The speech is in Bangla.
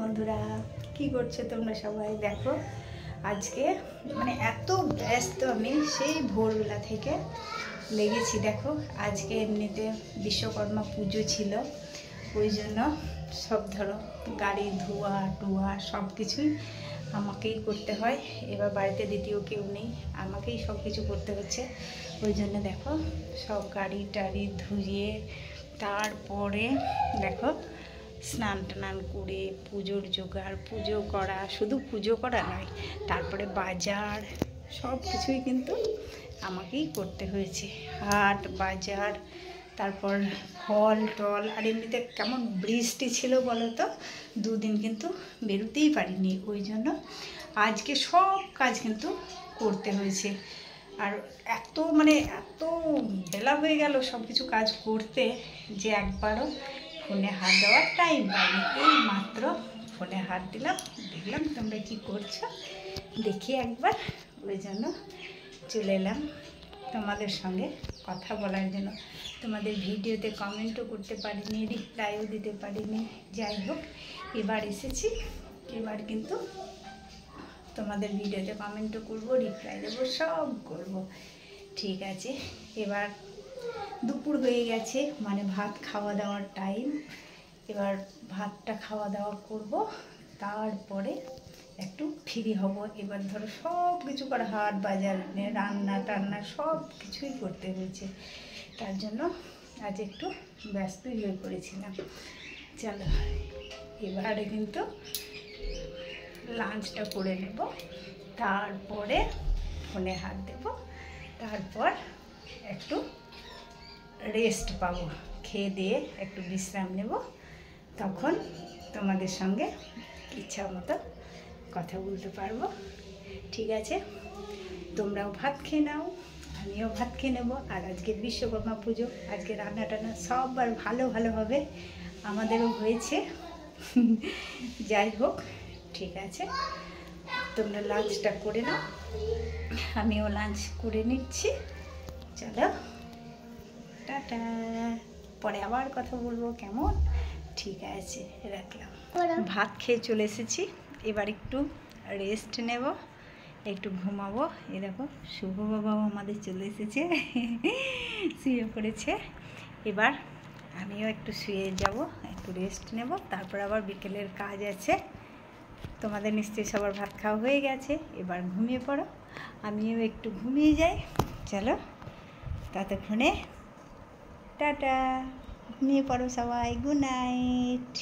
বন্ধুরা, কি করছো তোমরা সবাই? দেখো আজকে মানে এত ব্যস্ত, আমি সেই ভোরবেলা থেকে লেগেছি। দেখো আজকে এমনিতে বিশ্বকর্মা পুজো ছিল, ওই জন্য সব ধরো গাড়ি ধোয়া টোয়া সব কিছুই আমাকেই করতে হয়। এবার বাড়িতে দ্বিতীয় কেউ নেই, আমাকেই সব কিছু করতে হচ্ছে। ওই জন্য দেখো সব গাড়ি টাড়ি ধুয়ে তারপরে দেখো স্নান টান করে পুজোর জোগাড়, পুজো করা, শুধু পুজো করা নয়, তারপরে বাজার সব কিছুই কিন্তু আমাকেই করতে হয়েছে। হাট বাজার, তারপর ফল টল। আর এমনিতে কেমন বৃষ্টি ছিল বলো তো, দুদিন কিন্তু বেরোতেই পারিনি, ওই জন্য আজকে সব কাজ কিন্তু করতে হয়েছে। আর এত বেলা হয়ে গেল সব কিছু কাজ করতে যে একবারও ফোনে হাত দেওয়ার টাইম পাইনি। এই মাত্র ফোনে হাত দিলাম, দেখলাম তোমরা কি করছো দেখি একবার, ওই জন্য চলে এলাম তোমাদের সঙ্গে কথা বলার জন্য। তোমাদের ভিডিওতে কমেন্টও করতে পারিনি, রিপ্লাইও দিতে পারিনি। যাই হোক, এবার এসেছি, এবার কিন্তু তোমাদের ভিডিওতে কমেন্টও করবো, রিপ্লাই দেবো, সব করব। ঠিক আছে, এবার দুপুর হয়ে গেছে, মানে ভাত খাওয়া দাওয়ার টাইম। এবার ভাতটা খাওয়া দাওয়া করব, তারপরে একটু ফ্রি হব। এবার ধরো সব কিছু করা, হাট বাজার রান্না টান্না সব কিছুই করতে হয়েছে, তার জন্য আজ একটু ব্যস্তই হয়ে পড়েছিলাম। চলো এবারে কিন্তু লাঞ্চটা করে নেব, তারপরে ফোনে হাত দেব, তারপর একটু রেস্ট পাবো, খেয়ে দিয়ে একটু বিশ্রাম নেব, তখন তোমাদের সঙ্গে ইচ্ছা মতো কথা বলতে পারবো। ঠিক আছে, তোমরাও ভাত খেয়ে নাও, আমিও ভাত খেয়ে নেবো। আর আজকে বিশ্বকর্মা পুজো, আজকে রান্না টান্না সববার ভালো ভালো হবে, আমাদেরও হয়েছে। যাই হোক, ঠিক আছে, তোমরা লাঞ্চটা করে নাও, আমিও লাঞ্চ করে নিচ্ছি। চলো টাটা, পরে আবার কথা বলবো, কেমন? ঠিক আছে, রাখলাম। ভাত খেয়ে চলে এসেছি, এবার একটু রেস্ট নেব, একটু ঘুমাবো। এই দেখো শুভ বাবাও আমাদের চলে এসেছে, শুয়ে পড়েছে। এবার আমিও একটু শুয়ে যাব, একটু রেস্ট নেব, তারপর আবার বিকেলের কাজ আছে। তোমাদের নিশ্চয়ই সবার ভাত খাওয়া হয়ে গেছে, এবার ঘুমিয়ে পড়ো, আমিও একটু ঘুমিয়ে যাই। চলো ততক্ষণে টাটা, ঘুমিয়ে পড়ো সবাই, গুড নাইট।